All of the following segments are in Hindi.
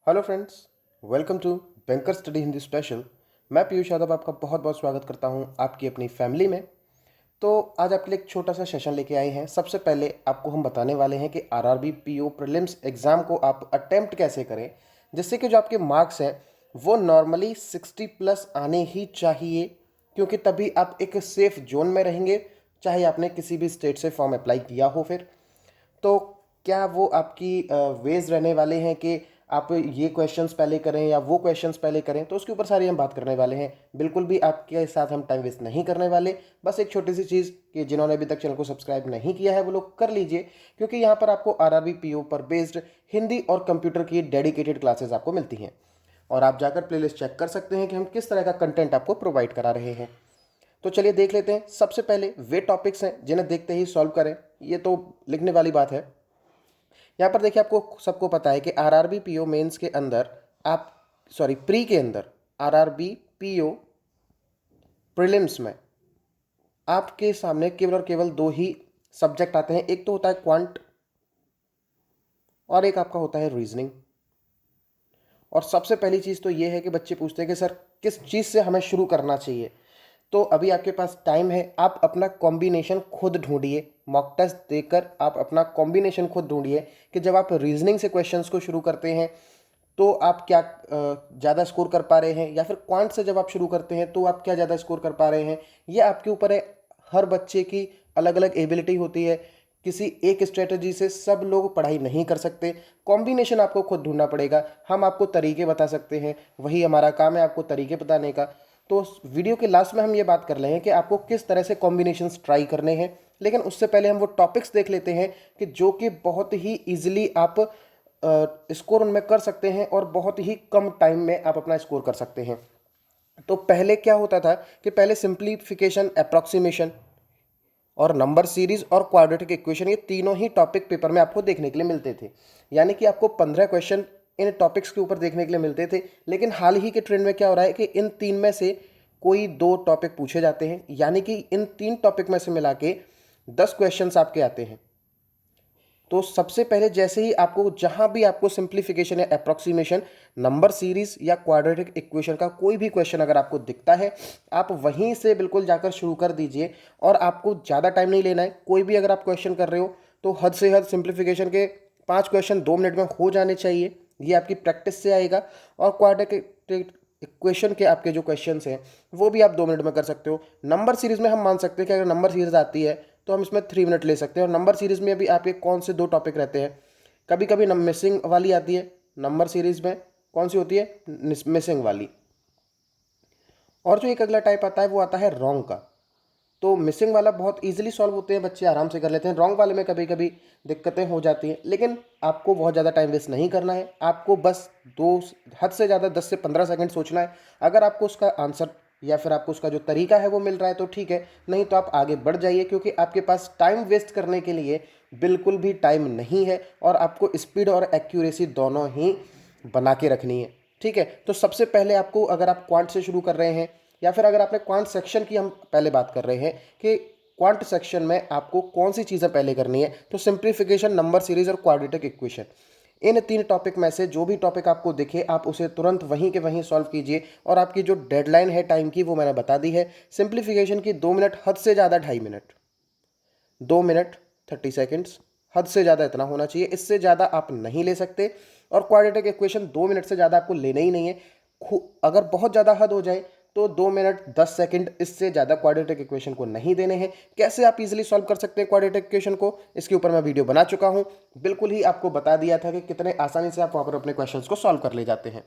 Hello friends, welcome to banker study Hindi special. मैं पीयूष यादव आपका बहुत बहुत स्वागत करता हूं आपकी अपनी फैमिली में। तो आज आपके लिए एक छोटा सा सेशन लेके आए हैं। सबसे पहले आपको हम बताने वाले हैं कि आरआरबी पीओ प्रीलिम्स एग्ज़ाम को आप अटेम्प्ट कैसे करें, जिससे कि जो आपके मार्क्स हैं वो नॉर्मली 60 प्लस आने ही चाहिए, क्योंकि तभी आप एक सेफ जोन में रहेंगे, चाहे आपने किसी भी स्टेट से फॉर्म अप्लाई किया हो। फिर तो क्या वो आपकी वेज रहने वाले हैं कि आप ये क्वेश्चंस पहले करें या वो क्वेश्चंस पहले करें, तो उसके ऊपर सारी हम बात करने वाले हैं। बिल्कुल भी आपके साथ हम टाइम वेस्ट नहीं करने वाले। बस एक छोटी सी चीज़ कि जिन्होंने अभी तक चैनल को सब्सक्राइब नहीं किया है वो लोग कर लीजिए, क्योंकि यहाँ पर आपको आरआरबी पीओ पर बेस्ड हिंदी और कंप्यूटर की डेडिकेटेड क्लासेस आपको मिलती हैं, और आप जाकर प्लेलिस्ट चेक कर सकते हैं कि हम किस तरह का कंटेंट आपको प्रोवाइड करा रहे हैं। तो चलिए देख लेते हैं। सबसे पहले वे टॉपिक्स हैं जिन्हें देखते ही सॉल्व करें, ये तो लिखने वाली बात है। यहाँ पर देखिए, आपको सबको पता है कि आरआरबी पीओ मेंस के अंदर आप प्री के अंदर आरआरबी पीओ प्रीलिम्स में आपके सामने केवल और केवल दो ही सब्जेक्ट आते हैं। एक तो होता है क्वांट और एक आपका होता है रीजनिंग। और सबसे पहली चीज़ तो ये है कि बच्चे पूछते हैं कि सर किस चीज़ से हमें शुरू करना चाहिए। तो अभी आपके पास टाइम है, आप अपना कॉम्बिनेशन खुद ढूंढिए। मॉक टेस्ट देकर आप अपना कॉम्बिनेशन खुद ढूंढिए कि जब आप रीजनिंग से क्वेश्चंस को शुरू करते हैं तो आप क्या ज़्यादा स्कोर कर पा रहे हैं, या फिर क्वांट से जब आप शुरू करते हैं तो आप क्या ज़्यादा स्कोर कर पा रहे हैं। ये आपके ऊपर है। हर बच्चे की अलग अलग एबिलिटी होती है। किसी एक स्ट्रेटजी से सब लोग पढ़ाई नहीं कर सकते। कॉम्बिनेशन आपको खुद ढूंढना पड़ेगा। हम आपको तरीके बता सकते हैं, वही हमारा काम है आपको तरीके बताने का। तो वीडियो के लास्ट में हम ये बात कर रहे हैं कि आपको किस तरह से कॉम्बिनेशंस ट्राई करने हैं। लेकिन उससे पहले हम वो टॉपिक्स देख लेते हैं कि जो कि बहुत ही ईजिली आप स्कोर उनमें कर सकते हैं और बहुत ही कम टाइम में आप अपना स्कोर कर सकते हैं। तो पहले क्या होता था कि पहले सिंप्लीफिकेशन, अप्रॉक्सीमेशन और नंबर सीरीज और क्वाड्रेटिक इक्वेशन, ये तीनों ही टॉपिक पेपर में आपको देखने के लिए मिलते थे। यानी कि आपको 15 क्वेश्चन इन टॉपिक्स के ऊपर देखने के लिए मिलते थे। लेकिन हाल ही के ट्रेंड में क्या हो रहा है कि इन तीन में से कोई दो टॉपिक पूछे जाते हैं, यानी कि इन तीन टॉपिक में से मिला के 10 क्वेश्चंस आपके आते हैं। तो सबसे पहले जैसे ही आपको जहां भी आपको सिंप्लीफिकेशन या अप्रॉक्सीमेशन, नंबर सीरीज या क्वाड्रेटिक इक्वेशन का कोई भी क्वेश्चन अगर आपको दिखता है, आप वहीं से बिल्कुल जाकर शुरू कर दीजिए। और आपको ज़्यादा टाइम नहीं लेना है। कोई भी अगर आप क्वेश्चन कर रहे हो तो हद से हद सिंप्लीफिकेशन के 5 क्वेश्चन 2 मिनट में हो जाने चाहिए। ये आपकी प्रैक्टिस से आएगा। और क्वाड्रेटिक इक्वेशन के आपके जो क्वेश्चंस हैं वो भी आप 2 मिनट में कर सकते हो। नंबर सीरीज में हम मान सकते हैं कि अगर नंबर सीरीज आती है तो हम इसमें 3 मिनट ले सकते हैं। और नंबर सीरीज में भी आपके कौन से दो टॉपिक रहते हैं, कभी कभी मिसिंग वाली आती है। नंबर सीरीज में कौन सी होती है? मिसिंग वाली। और जो एक अगला टाइप आता है वो आता है रॉन्ग का। तो मिसिंग वाला बहुत इजीली सॉल्व होते हैं, बच्चे आराम से कर लेते हैं। रॉन्ग वाले में कभी कभी दिक्कतें हो जाती हैं, लेकिन आपको बहुत ज़्यादा टाइम वेस्ट नहीं करना है। आपको बस दो, हद से ज़्यादा 10 से 15 सेकंड सोचना है। अगर आपको उसका आंसर या फिर आपको उसका जो तरीका है वो मिल रहा है तो ठीक है, नहीं तो आप आगे बढ़ जाइए, क्योंकि आपके पास टाइम वेस्ट करने के लिए बिल्कुल भी टाइम नहीं है। और आपको स्पीड और एक्यूरेसी दोनों ही बना के रखनी है। ठीक है, तो सबसे पहले आपको, अगर आप क्वांट से शुरू कर रहे हैं या फिर अगर आपने क्वांट सेक्शन की हम पहले बात कर रहे हैं कि क्वांट सेक्शन में आपको कौन सी चीज़ें पहले करनी है, तो सिंप्लीफिकेशन, नंबर सीरीज और क्वाड्रेटिक इक्वेशन, इन तीन टॉपिक में से जो भी टॉपिक आपको दिखे आप उसे तुरंत वहीं के वहीं सॉल्व कीजिए। और आपकी जो डेडलाइन है टाइम की वो मैंने बता दी है। सिंप्लीफिकेशन की 2 मिनट, हद से ज़्यादा 2.5 मिनट, 2 मिनट 30 सेकेंड्स, हद से ज़्यादा इतना होना चाहिए, इससे ज़्यादा आप नहीं ले सकते। और क्वाड्रेटिक इक्वेशन 2 मिनट से ज़्यादा आपको लेना ही नहीं है। अगर बहुत ज़्यादा हद हो जाए तो 2 मिनट 10 सेकंड, इससे ज़्यादा क्वाड्रेटिक इक्वेशन को नहीं देने हैं। कैसे आप इजीली सॉल्व कर सकते हैं क्वाड्रेटिक इक्वेशन को, इसके ऊपर मैं वीडियो बना चुका हूं। बिल्कुल ही आपको बता दिया था कि कितने आसानी से आप वहाँ पर अपने क्वेश्चंस को सॉल्व कर ले जाते हैं।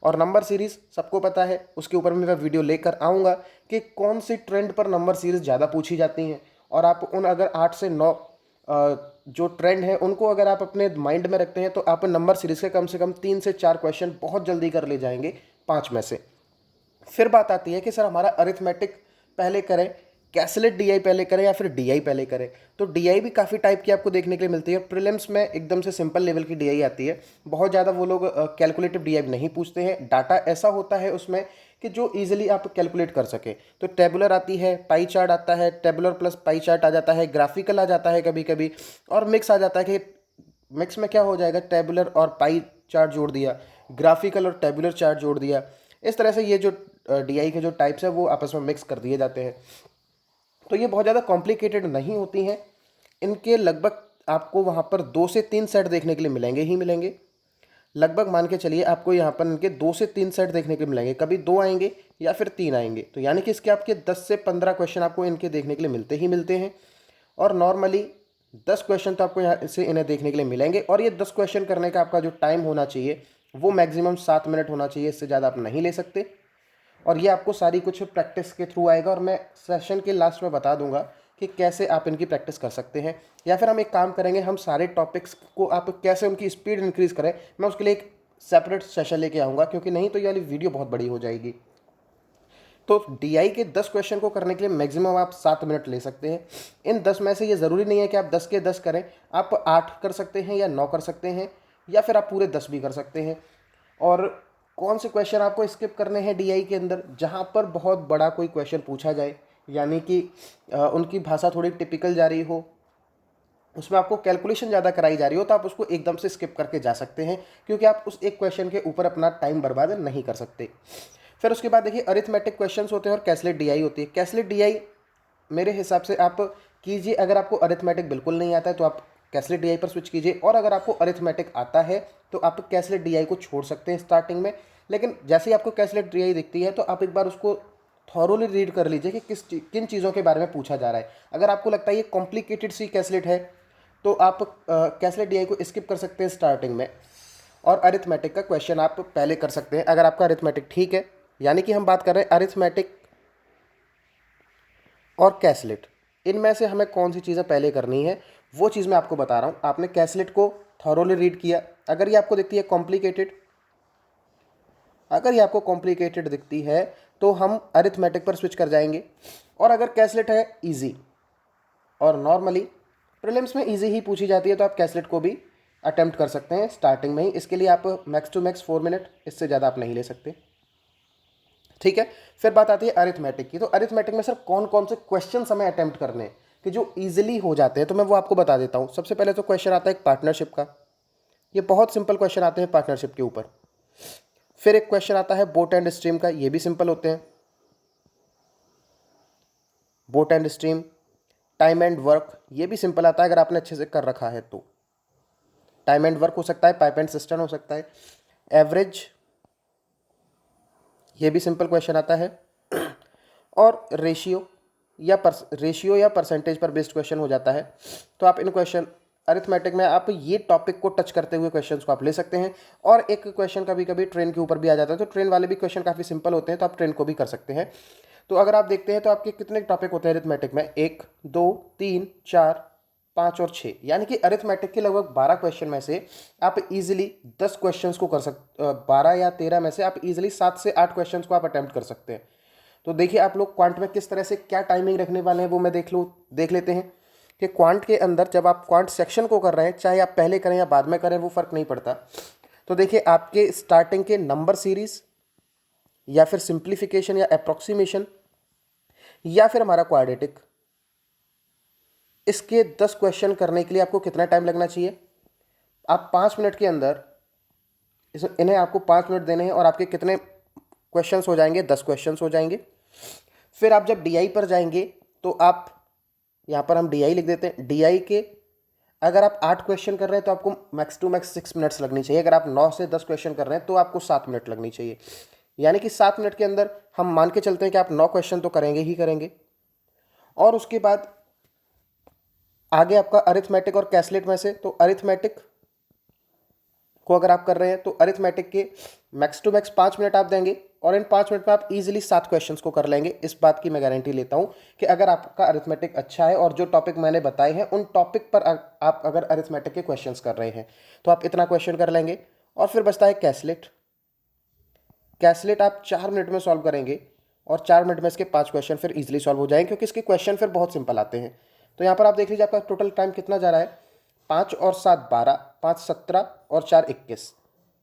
और नंबर सीरीज सबको पता है, उसके ऊपर भी मैं वीडियो लेकर आऊँगा कि कौन सी ट्रेंड पर नंबर सीरीज ज़्यादा पूछी जाती हैं। और आप उन अगर 8 से 9 जो ट्रेंड है उनको अगर आप अपने माइंड में रखते हैं तो आप नंबर सीरीज के कम से कम 3 से 4 क्वेश्चन बहुत जल्दी कर ले जाएंगे 5 में से। फिर बात आती है कि सर हमारा अरिथमेटिक पहले करें, कैसलेट डीआई पहले करें या फिर डीआई पहले करें। तो डीआई भी काफ़ी टाइप की आपको देखने के लिए मिलती है। प्रीलिम्स में एकदम से सिंपल लेवल की डीआई आती है। बहुत ज़्यादा वो लोग कैलकुलेटिव डीआई नहीं पूछते हैं। डाटा ऐसा होता है उसमें कि जो इजीली आप कैलकुलेट कर सके। तो टेबुलर आती है, पाई चार्ट आता है, टेबुलर प्लस पाई चार्ट आ जाता है, ग्राफिकल आ जाता है कभी कभी, और मिक्स आ जाता है कि मिक्स में क्या हो जाएगा, टेबुलर और पाई चार्ट जोड़ दिया, ग्राफिकल और टेबुलर चार्ट जोड़ दिया। इस तरह से ये जो डीआई के जो टाइप्स है वो आपस में मिक्स कर दिए जाते हैं। तो ये बहुत ज़्यादा कॉम्प्लिकेटेड नहीं होती हैं। इनके लगभग आपको वहाँ पर 2 से 3 सेट देखने के लिए मिलेंगे ही मिलेंगे। लगभग मान के चलिए आपको यहाँ पर इनके 2 से 3 सेट देखने के मिलेंगे, कभी 2 आएंगे या फिर 3 आएंगे। तो यानी कि इसके आपके 10 से 15 क्वेश्चन आपको इनके देखने के लिए मिलते ही मिलते हैं। और नॉर्मली 10 क्वेश्चन तो आपको यहाँ से इन्हें देखने के लिए मिलेंगे। और ये 10 क्वेश्चन करने का आपका जो टाइम होना चाहिए वो मैक्सिमम 7 मिनट होना चाहिए, इससे ज़्यादा आप नहीं ले सकते। और ये आपको सारी कुछ प्रैक्टिस के थ्रू आएगा, और मैं सेशन के लास्ट में बता दूंगा कि कैसे आप इनकी प्रैक्टिस कर सकते हैं। या फिर हम एक काम करेंगे, हम सारे टॉपिक्स को आप कैसे उनकी स्पीड इंक्रीज़ करें, मैं उसके लिए एक सेपरेट सेशन लेके आऊँगा, क्योंकि नहीं तो ये वाली वीडियो बहुत बड़ी हो जाएगी। तो डीआई के 10 क्वेश्चन को करने के लिए मैक्सिमम आप 7 मिनट ले सकते हैं। इन 10 में से ये ज़रूरी नहीं है कि आप 10 के 10 करें, आप 8 कर सकते हैं या 9 कर सकते हैं, या फिर आप पूरे 10 भी कर सकते हैं। और कौन से क्वेश्चन आपको स्किप करने हैं डीआई के अंदर, जहाँ पर बहुत बड़ा कोई क्वेश्चन पूछा जाए, यानी कि उनकी भाषा थोड़ी टिपिकल जा रही हो, उसमें आपको कैलकुलेशन ज़्यादा कराई जा रही हो, तो आप उसको एकदम से स्किप करके जा सकते हैं, क्योंकि आप उस एक क्वेश्चन के ऊपर अपना टाइम बर्बाद नहीं कर सकते। फिर उसके बाद देखिए अरिथमेटिक क्वेश्चंस होते हैं और कैसलेट डीआई होती है। कैसलेट डीआई मेरे हिसाब से आप कीजिए, अगर आपको अरिथमेटिक बिल्कुल नहीं आता है तो आप कैसलेट डीआई पर स्विच कीजिए, और अगर आपको अरिथमेटिक आता है तो आप कैसलेट डीआई को छोड़ सकते हैं स्टार्टिंग में। लेकिन जैसे ही आपको कैसलेट डीआई दिखती है तो आप एक बार उसको थॉरोली रीड कर लीजिए कि किन चीज़ों के बारे में पूछा जा रहा है। अगर आपको लगता है ये कॉम्प्लिकेटेड सी कैसलेट है तो आप कैसलेट डीआई को स्किप कर सकते हैं स्टार्टिंग में, और अरिथमेटिक का क्वेश्चन आप पहले कर सकते हैं अगर आपका अरिथमेटिक ठीक है। यानी कि हम बात कर रहे हैं अरिथमेटिक और कैसलेट, इनमें से हमें कौन सी चीज़ें पहले करनी है वो चीज़ मैं आपको बता रहा हूँ। आपने कैसलेट को थॉरोली रीड किया, अगर ये आपको दिखती है कॉम्प्लिकेटेड, अगर ये आपको कॉम्प्लिकेटेड दिखती है तो हम अरिथमेटिक पर स्विच कर जाएंगे। और अगर कैसलेट है इजी, और नॉर्मली प्रीलिम्स में इजी ही पूछी जाती है, तो आप कैसलेट को भी अटेम्प्ट कर सकते हैं स्टार्टिंग में ही। इसके लिए आप मैक्स टू मैक्स 4 मिनट, इससे ज़्यादा आप नहीं ले सकते, ठीक है। फिर बात आती है अरिथमेटिक की। तो अरिथमेटिक में सर कौन कौन से क्वेश्चन हमें अटेम्प्ट करने हैं कि जो ईजिली हो जाते हैं, तो मैं वो आपको बता देता हूँ। सबसे पहले तो क्वेश्चन आता है एक पार्टनरशिप का, ये बहुत सिंपल क्वेश्चन आते हैं पार्टनरशिप के ऊपर। फिर एक क्वेश्चन आता है बोट एंड स्ट्रीम का, ये भी सिंपल होते हैं, boat and stream. Time and work, ये भी सिंपल आता है अगर आपने अच्छे से कर रखा है तो। टाइम एंड वर्क हो सकता है, पाइप एंड सिस्टम हो सकता है। एवरेज, ये भी सिंपल क्वेश्चन आता है। और रेशियो या परसेंटेज पर बेस्ड क्वेश्चन हो जाता है। तो आप इन क्वेश्चन अरिथमेटिक में आप ये टॉपिक को टच करते हुए क्वेश्चंस को आप ले सकते हैं। और एक क्वेश्चन कभी कभी ट्रेन के ऊपर भी आ जाता है, तो ट्रेन वाले भी क्वेश्चन काफ़ी सिंपल होते हैं, तो आप ट्रेन को भी कर सकते हैं। तो अगर आप देखते हैं तो आपके कितने टॉपिक होते हैं अरिथमेटिक में, 1 2 3 4 5 और 6, यानी कि अरिथमेटिक के लगभग 12 क्वेश्चन में से आप इजीली 10 क्वेश्चंस को कर सकते, 12 या 13 में से आप इजीली 7 से 8 क्वेश्चंस को आप अटेम्प्ट कर सकते हैं। तो देखिए आप लोग क्वांट में किस तरह से क्या टाइमिंग रखने वाले हैं वो मैं देख लेते हैं कि क्वांट के अंदर जब आप क्वांट सेक्शन को कर रहे हैं, चाहे आप पहले करें या बाद में करें वो फ़र्क नहीं पड़ता। तो देखिए आपके स्टार्टिंग के नंबर सीरीज़, या फिर सिंप्लीफिकेशन या अप्रॉक्सीमेशन, या फिर हमारा क्वाड्रेटिक, इसके 10 क्वेश्चन करने के लिए आपको कितना टाइम लगना चाहिए। आप 5 मिनट के अंदर इन्हें आपको 5 मिनट देने हैं, और आपके कितने क्वेश्चंस हो जाएंगे, 10 क्वेश्चंस हो जाएंगे। फिर आप जब डीआई पर जाएंगे तो आप यहाँ पर हम डीआई लिख देते हैं। डीआई के अगर आप 8 क्वेश्चन कर रहे हैं तो आपको मैक्स टू मैक्स 6 मिनट्स लगनी चाहिए। अगर आप 9 से 10 क्वेश्चन कर रहे हैं तो आपको 7 मिनट लगनी चाहिए। यानी कि 7 मिनट के अंदर हम मान के चलते हैं कि आप 9 क्वेश्चन तो करेंगे ही करेंगे। और उसके बाद आगे आपका अरिथमेटिक और कैसलेट में से, तो अरिथमेटिक को अगर आप कर रहे हैं तो अरिथमेटिक के मैक्स टू मैक्स 5 मिनट आप देंगे, और इन 5 मिनट में आप इजीली 7 क्वेश्चंस को कर लेंगे। इस बात की मैं गारंटी लेता हूं कि अगर आपका अरिथमेटिक अच्छा है और जो टॉपिक मैंने बताए हैं उन टॉपिक पर आप अगर अरिथमेटिक के क्वेश्चंस कर रहे हैं तो आप इतना क्वेश्चन कर लेंगे। और फिर बचता है कैसलेट। कैसलेट आप 4 मिनट में सॉल्व करेंगे, और 4 मिनट में इसके 5 क्वेश्चन फिर इजीली सॉल्व हो जाएंगे, क्योंकि इसके क्वेश्चन फिर बहुत सिंपल आते हैं। तो यहाँ पर आप देख लीजिए आपका टोटल टाइम कितना जा रहा है, 5 और 7 12, 5 17 और 4 21,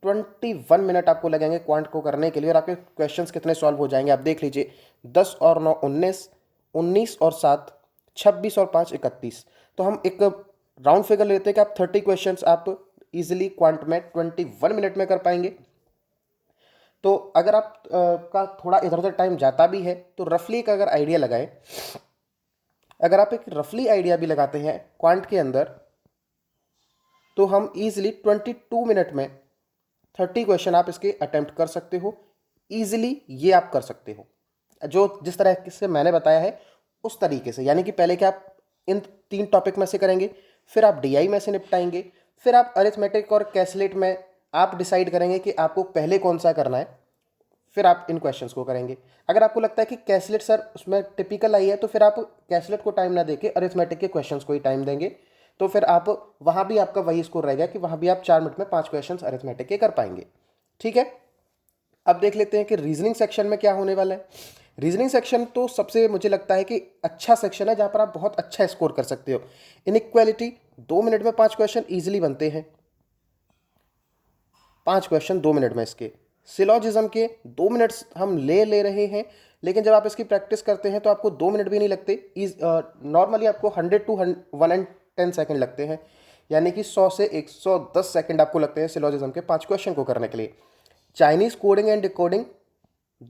21 मिनट आपको लगेंगे क्वांट को करने के लिए। और आपके क्वेश्चंस कितने सॉल्व हो जाएंगे आप देख लीजिए, 10 और 9 19, 19 और 7 26 और 5 31। तो हम एक राउंड फिगर लेते हैं कि आप 30 क्वेश्चंस आप इजीली क्वांट में 21 मिनट में कर पाएंगे। तो अगर आप का थोड़ा इधर उधर टाइम जाता भी है तो रफली एक अगर आइडिया लगाएं, अगर आप एक रफली आइडिया भी लगाते हैं क्वांट के अंदर, तो हम इजीली 22 मिनट में 30 क्वेश्चन आप इसके अटेम्प्ट कर सकते हो। इजीली ये आप कर सकते हो जो जिस तरह से मैंने बताया है उस तरीके से। यानी कि पहले क्या आप इन 3 टॉपिक में से करेंगे, फिर आप डीआई में से निपटाएंगे, फिर आप अरिथमेटिक और कैलकुलेट में आप डिसाइड करेंगे कि आपको पहले कौन सा करना है, फिर आप इन क्वेश्चंस को करेंगे। अगर आपको लगता है कि कैलकुलेट सर उसमें टिपिकल आई है, तो फिर आप कैलकुलेट को टाइम ना देके अरिथमेटिक के क्वेश्चंस को ही टाइम देंगे, तो फिर आप वहाँ भी आपका वही स्कोर रहेगा कि वहाँ भी आप 4 मिनट में 5 क्वेश्चंस अरिथमेटिक के कर पाएंगे। ठीक है, अब देख लेते हैं कि रीजनिंग सेक्शन में क्या होने वाला है। रीजनिंग सेक्शन तो सबसे मुझे लगता है कि अच्छा सेक्शन है जहाँ पर आप बहुत अच्छा स्कोर कर सकते हो। इनइक्वालिटी 2 मिनट में 5 क्वेश्चन ईजिली बनते हैं, 5 क्वेश्चन 2 मिनट में इसके। सिलॉजिज्म के 2 मिनट्स हम ले रहे हैं, लेकिन जब आप इसकी प्रैक्टिस करते हैं तो आपको 2 मिनट भी नहीं लगते। नॉर्मली आपको 100 to 110 सेकेंड लगते हैं, यानी कि 100 से 110 सेकेंड आपको लगते हैं सिलॉजिज्म के 5 क्वेश्चन को करने के लिए। Chinese coding and decoding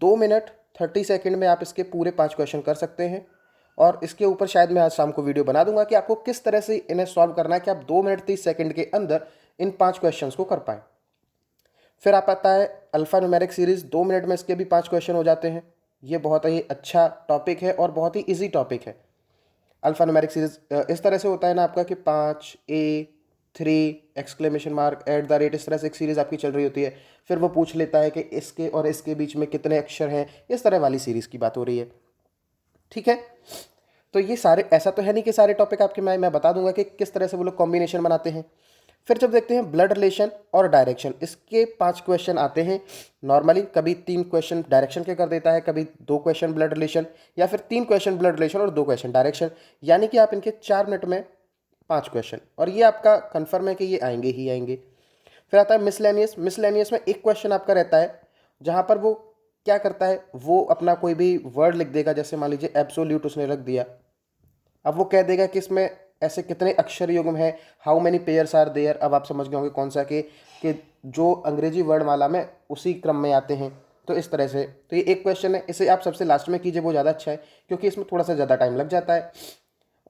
2 minute 30 second में आप इसके पूरे 5 क्वेश्चन कर सकते हैं। और इसके ऊपर शायद मैं आज शाम को वीडियो बना दूंगा कि आपको किस तरह से इन्हें सॉल्व करना है कि आप 2 मिनट 30 सेकेंड के अंदर इन 5 क्वेश्चंस को कर पाएँ। फिर आप आता है अल्फ़ा न्यूमेरिक सीरीज़, 2 मिनट में इसके भी 5 क्वेश्चन हो जाते हैं। ये बहुत ही अच्छा टॉपिक है और बहुत ही ईजी टॉपिक है। अल्फ़ा न्यूमेरिक सीरीज़ इस तरह से होता है ना आपका कि 5A3 एक्सक्लेमेशन मार्क @ इस तरह से एक सीरीज़ आपकी चल रही होती है। फिर वो पूछ लेता है कि इसके और इसके बीच में कितने अक्षर हैं, इस तरह वाली सीरीज़ की बात हो रही है। ठीक है, तो ये सारे, ऐसा तो है नहीं कि सारे टॉपिक आपके मैं बता दूंगा कि किस तरह से वो लोग कॉम्बिनेशन बनाते हैं। फिर जब देखते हैं ब्लड रिलेशन और डायरेक्शन, इसके 5 क्वेश्चन आते हैं नॉर्मली। कभी 3 क्वेश्चन डायरेक्शन के कर देता है, कभी 2 क्वेश्चन ब्लड रिलेशन, या फिर 3 क्वेश्चन ब्लड रिलेशन और 2 क्वेश्चन डायरेक्शन। यानी कि आप इनके 4 मिनट में 5 क्वेश्चन, और ये आपका कन्फर्म है कि ये आएंगे ही आएंगे। फिर आता है मिसलेनियस। मिसलेनियस में एक क्वेश्चन आपका रहता है जहाँ पर वो क्या करता है, वो अपना कोई भी वर्ड लिख देगा। जैसे मान लीजिए एब्सोल्यूट उसने रख दिया, अब वो कह देगा कि इसमें ऐसे कितने अक्षर युग्म हैं, how many pairs are there. अब आप समझ गए होंगे कौन सा कि जो अंग्रेजी वर्णमाला में उसी क्रम में आते हैं। तो इस तरह से तो ये एक क्वेश्चन है, इसे आप सबसे लास्ट में कीजिए, वो ज़्यादा अच्छा है क्योंकि इसमें थोड़ा सा ज़्यादा टाइम लग जाता है।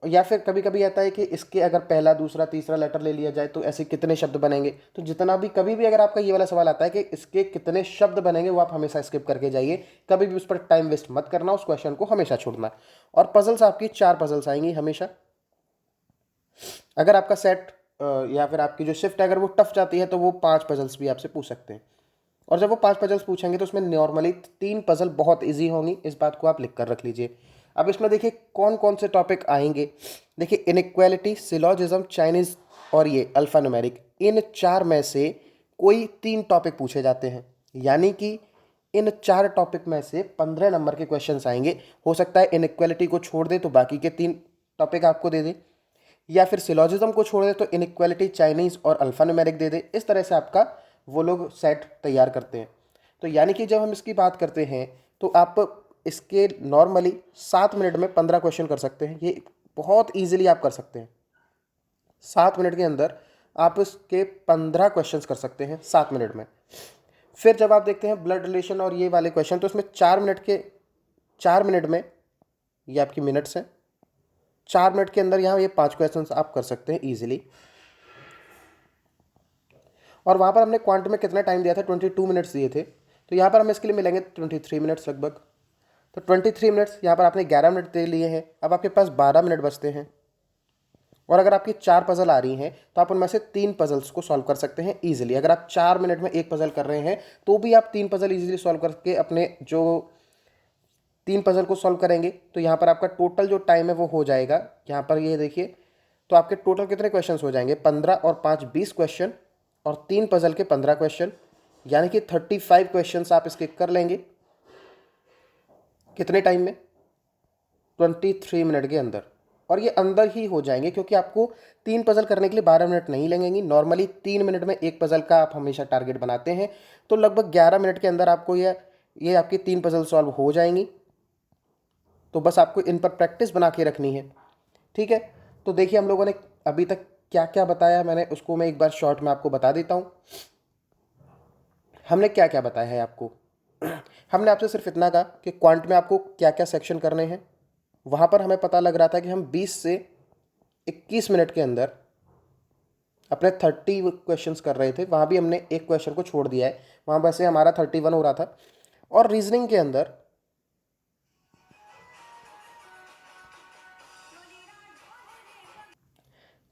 या फिर कभी कभी आता है कि इसके अगर पहला दूसरा तीसरा लेटर ले लिया जाए तो ऐसे कितने शब्द बनेंगे। तो जितना भी कभी भी अगर आपका ये वाला सवाल आता है कि इसके कितने शब्द बनेंगे, वो आप हमेशा स्किप करके जाइए। कभी भी उस पर टाइम वेस्ट मत करना, उस क्वेश्चन को हमेशा छोड़ना। और पजल्स आपकी 4 पजल्स आएंगी हमेशा। अगर आपका सेट या फिर आपकी जो शिफ्ट है अगर वो टफ जाती है तो वो 5 पजल्स भी आपसे पूछ सकते हैं। और जब वो 5 पजल्स पूछेंगे तो उसमें नॉर्मली 3 पजल बहुत ईजी होंगी, इस बात को आप लिख कर रख लीजिए। अब इसमें देखिए कौन कौन से टॉपिक आएंगे। देखिए इनइक्वालिटी, सिलॉजिज्म, चाइनीज़ और ये अल्फ़ा न्यूमेरिक, इन 4 में से कोई 3 टॉपिक पूछे जाते हैं। यानी कि इन 4 टॉपिक में से 15 नंबर के क्वेश्चंस आएंगे। हो सकता है इनइक्वालिटी को छोड़ दे तो बाकी के 3 टॉपिक आपको दे दे, या फिर सिलॉजिज्म को छोड़ दे तो इनइक्वालिटी, चाइनीज़ और अल्फ़ा न्यूमेरिक दे दे। इस तरह से आपका वो लोग सेट तैयार करते हैं। तो यानी कि जब हम इसकी बात करते हैं तो आप इसके नॉर्मली 7 मिनट में 15 क्वेश्चन कर सकते हैं। ये बहुत ईजिली आप कर सकते हैं। 7 मिनट के अंदर आप इसके 15 क्वेश्चंस कर सकते हैं 7 मिनट में। फिर जब आप देखते हैं ब्लड रिलेशन और ये वाले क्वेश्चन, तो इसमें 4 मिनट में, ये आपकी मिनट्स हैं, 4 मिनट के अंदर यहाँ ये 5 क्वेश्चन आप कर सकते हैं ईजिली। और वहाँ पर हमने क्वांट में कितना टाइम दिया था, 22 मिनट्स दिए थे। तो यहाँ पर हमें इसके लिए मिलेंगे 23 मिनट्स लगभग। तो 23 मिनट्स, यहाँ पर आपने 11 मिनट दे लिए हैं। अब आपके पास 12 मिनट बचते हैं। और अगर आपकी 4 पजल आ रही हैं तो आप उनमें से 3 पजल्स को सॉल्व कर सकते हैं ईजिली। अगर आप 4 मिनट में एक पजल कर रहे हैं तो भी आप 3 पजल ईजिली सॉल्व करके अपने जो 3 पजल को सॉल्व करेंगे तो यहाँ पर आपका टोटल जो टाइम है वो हो जाएगा। यहाँ पर ये देखिए, तो आपके टोटल कितने क्वेश्चंस हो जाएंगे, 15 और 5 20 क्वेश्चन, और 3 पजल के 15 क्वेश्चन, यानी कि 35 क्वेश्चंस आप इसके कर लेंगे। कितने टाइम में, 23 मिनट के अंदर। और ये अंदर ही हो जाएंगे क्योंकि आपको 3 पजल करने के लिए 12 मिनट नहीं लगेंगी। नॉर्मली 3 मिनट में एक पजल का आप हमेशा टारगेट बनाते हैं। तो लगभग 11 मिनट के अंदर आपको ये आपकी 3 पजल सॉल्व हो जाएंगी। तो बस आपको इन पर प्रैक्टिस बना के रखनी है। ठीक है, तो देखिए हम लोगों ने अभी तक क्या क्या बताया, मैंने उसको मैं एक बार शॉर्ट में आपको बता देता हूँ। हमने क्या क्या बताया है आपको। हमने आपसे सिर्फ इतना कहा कि क्वांट में आपको क्या क्या सेक्शन करने हैं। वहाँ पर हमें पता लग रहा था कि हम 20 से 21 मिनट के अंदर अपने 30 क्वेश्चंस कर रहे थे। वहाँ भी हमने एक क्वेश्चन को छोड़ दिया है, वहाँ वैसे हमारा 31 हो रहा था। और रीजनिंग के अंदर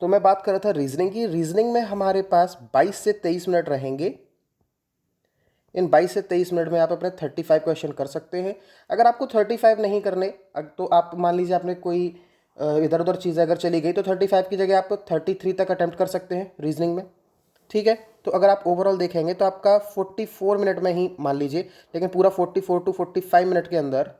तो मैं बात कर रहा था रीजनिंग की। रीजनिंग में हमारे पास 22 से 23 मिनट रहेंगे। इन 22 से 23 मिनट में आप अपने 35 क्वेश्चन कर सकते हैं। अगर आपको 35 नहीं करने तो आप मान लीजिए आपने कोई इधर उधर चीज़ें अगर चली गई तो 35 की जगह आप 33 तक अटैम्प्ट कर सकते हैं रीजनिंग में। ठीक है, तो अगर आप ओवरऑल देखेंगे तो आपका 44 मिनट में ही मान लीजिए, लेकिन पूरा 44 टू 45 मिनट के अंदर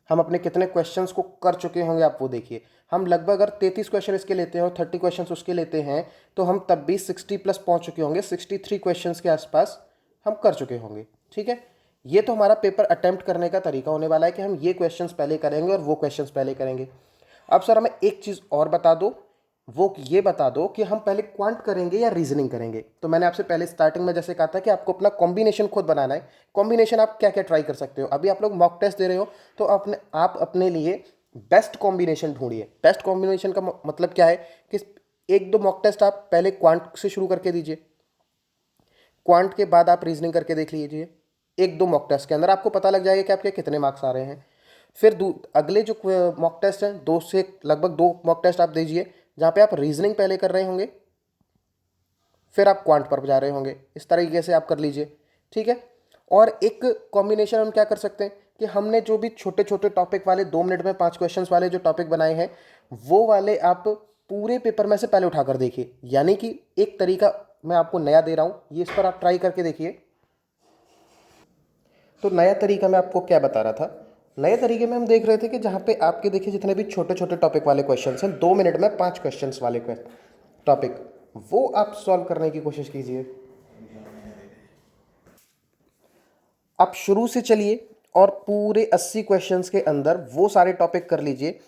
हम अपने कितने क्वेश्चंस को कर चुके होंगे आप वो देखिए। हम लगभग अगर 33 क्वेश्चन इसके लेते हैं और 30 क्वेश्चंस उसके लेते हैं तो हम तब भी 60 प्लस पहुंच चुके होंगे, 63 क्वेश्चंस के आसपास हम कर चुके होंगे। ठीक है, ये तो हमारा पेपर अटेम्प्ट करने का तरीका होने वाला है कि हम ये क्वेश्चंस पहले करेंगे और वो क्वेश्चंस पहले करेंगे। अब सर हमें एक चीज़ और बता दो, वो ये बता दो कि हम पहले क्वांट करेंगे या रीजनिंग करेंगे। तो मैंने आपसे पहले स्टार्टिंग में जैसे कहा था कि आपको अपना कॉम्बिनेशन खुद बनाना है। कॉम्बिनेशन आप क्या क्या ट्राई कर सकते हो। अभी आप लोग मॉक टेस्ट दे रहे हो तो आप अपने लिए बेस्ट कॉम्बिनेशन ढूंढिए। बेस्ट कॉम्बिनेशन का मतलब क्या है कि एक दो मॉक टेस्ट आप पहले क्वांट से शुरू करके दीजिए, क्वांट के बाद आप रीजनिंग करके देख लीजिए। एक दो मॉक टेस्ट के अंदर आपको पता लग जाएगा कि आपके कितने मार्क्स आ रहे हैं। फिर अगले जो मॉक टेस्ट हैं, दो से लगभग दो मॉक टेस्ट आप दीजिए जहाँ पे आप रीजनिंग पहले कर रहे होंगे, फिर आप क्वांट पर जा रहे होंगे। इस तरीके से आप कर लीजिए। ठीक है, और एक कॉम्बिनेशन हम क्या कर सकते हैं कि हमने जो भी छोटे छोटे टॉपिक वाले 2 मिनट में 5 क्वेश्चंस वाले जो टॉपिक बनाए हैं वो वाले आप पूरे पेपर में से पहले उठाकर देखिए। यानी कि एक तरीका मैं आपको नया दे रहा हूँ, ये इस पर आप ट्राई करके देखिए। तो नया तरीका मैं आपको क्या बता रहा था, नए तरीके में हम देख रहे थे कि जहाँ पे आपके देखिए जितने भी छोटे छोटे टॉपिक वाले क्वेश्चंस हैं, 2 मिनट में 5 क्वेश्चंस वाले टॉपिक, वो आप सॉल्व करने की कोशिश कीजिए। आप शुरू से चलिए और पूरे 80 क्वेश्चंस के अंदर वो सारे टॉपिक कर लीजिए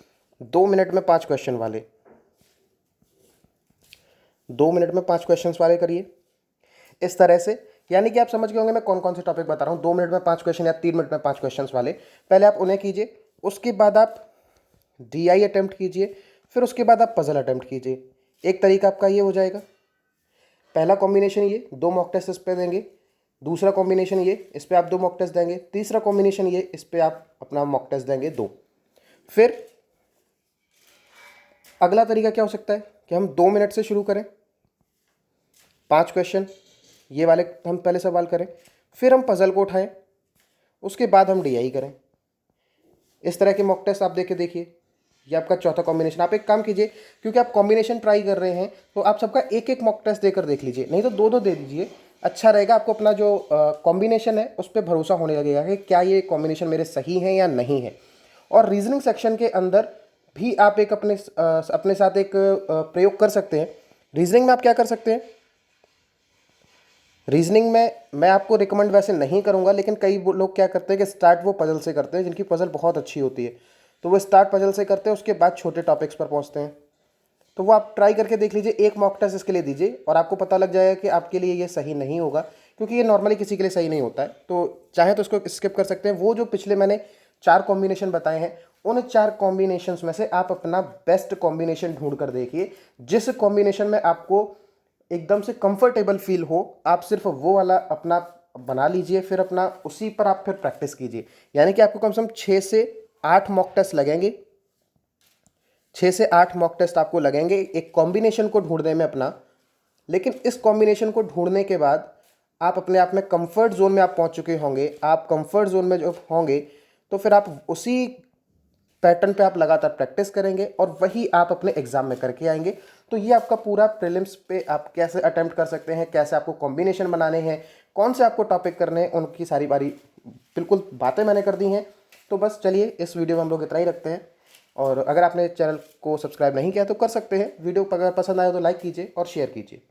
2 मिनट में 5 क्वेश्चन वाले। 2 मिनट में 5 क्वेश्चंस वाले करिए इस तरह से। यानी कि आप समझ गए होंगे मैं कौन कौन से टॉपिक बता रहा हूँ। 2 मिनट में 5 क्वेश्चन या 3 मिनट में 5 क्वेश्चंस वाले, पहले आप उन्हें कीजिए। उसके बाद आप DI अटेम्प्ट कीजिए, फिर उसके बाद आप पजल अटेम्प्ट कीजिए। एक तरीका आपका ये हो जाएगा। पहला कॉम्बिनेशन ये, 2 मॉक टेस्ट इस पे देंगे। दूसरा कॉम्बिनेशन ये, इस पे आप 2 मॉक टेस्ट देंगे। तीसरा कॉम्बिनेशन ये, इस पे आप अपना मॉक टेस्ट देंगे 2। फिर अगला तरीका क्या हो सकता है कि हम 2 मिनट से शुरू करें, 5 क्वेश्चन ये वाले हम पहले सवाल करें, फिर हम पजल को उठाएं, उसके बाद हम DI करें। इस तरह के मॉक टेस्ट आप देके देखिए। ये आपका चौथा कॉम्बिनेशन। आप एक काम कीजिए, क्योंकि आप कॉम्बिनेशन ट्राई कर रहे हैं तो आप सबका एक एक मॉक टेस्ट देकर देख लीजिए, नहीं तो दो दो दे दीजिए। अच्छा रहेगा, आपको अपना जो कॉम्बिनेशन है उस पर भरोसा होने लगेगा कि क्या ये कॉम्बिनेशन मेरे सही है या नहीं है। और रीजनिंग सेक्शन के अंदर भी आप एक अपने साथ एक प्रयोग कर सकते हैं। रीजनिंग में आप क्या कर सकते हैं, रीजनिंग में मैं आपको रिकमेंड वैसे नहीं करूंगा, लेकिन कई लोग क्या करते हैं कि स्टार्ट वो पजल से करते हैं, जिनकी पजल बहुत अच्छी होती है तो वो स्टार्ट पजल से करते हैं, उसके बाद छोटे टॉपिक्स पर पहुंचते हैं। तो वो आप ट्राई करके देख लीजिए, एक मॉक टेस्ट इसके लिए दीजिए और आपको पता लग जाएगा कि आपके लिए ये सही नहीं होगा, क्योंकि ये नॉर्मली किसी के लिए सही नहीं होता है। तो चाहे तो इसको स्किप कर सकते हैं। वो जो पिछले मैंने 4 कॉम्बिनेशन बताए हैं, उन 4 कॉम्बिनेशंस में से आप अपना बेस्ट कॉम्बिनेशन ढूंढ कर देखिए। जिस कॉम्बिनेशन में आपको एकदम से कंफर्टेबल फील हो, आप सिर्फ वो वाला अपना बना लीजिए, फिर अपना उसी पर आप फिर प्रैक्टिस कीजिए। यानी कि आपको कम से कम 6 से 8 मॉक टेस्ट लगेंगे। 6 से 8 मॉक टेस्ट आपको लगेंगे एक कॉम्बिनेशन को ढूंढने में अपना। लेकिन इस कॉम्बिनेशन को ढूंढने के बाद आप अपने आप में कंफर्ट जोन में आप पहुंच चुके होंगे। आप कंफर्ट जोन में जब होंगे तो फिर आप उसी पैटर्न पे आप लगातार प्रैक्टिस करेंगे और वही आप अपने एग्जाम में करके आएंगे। तो ये आपका पूरा प्रीलिम्स पे आप कैसे अटेम्प्ट कर सकते हैं, कैसे आपको कॉम्बिनेशन बनाने हैं, कौन से आपको टॉपिक करने हैं, उनकी सारी बिल्कुल बातें मैंने कर दी हैं। तो बस चलिए इस वीडियो में हम लोग इतना ही रखते हैं। और अगर आपने चैनल को सब्सक्राइब नहीं किया तो कर सकते हैं। वीडियो अगर पसंद आए तो लाइक कीजिए और शेयर कीजिए।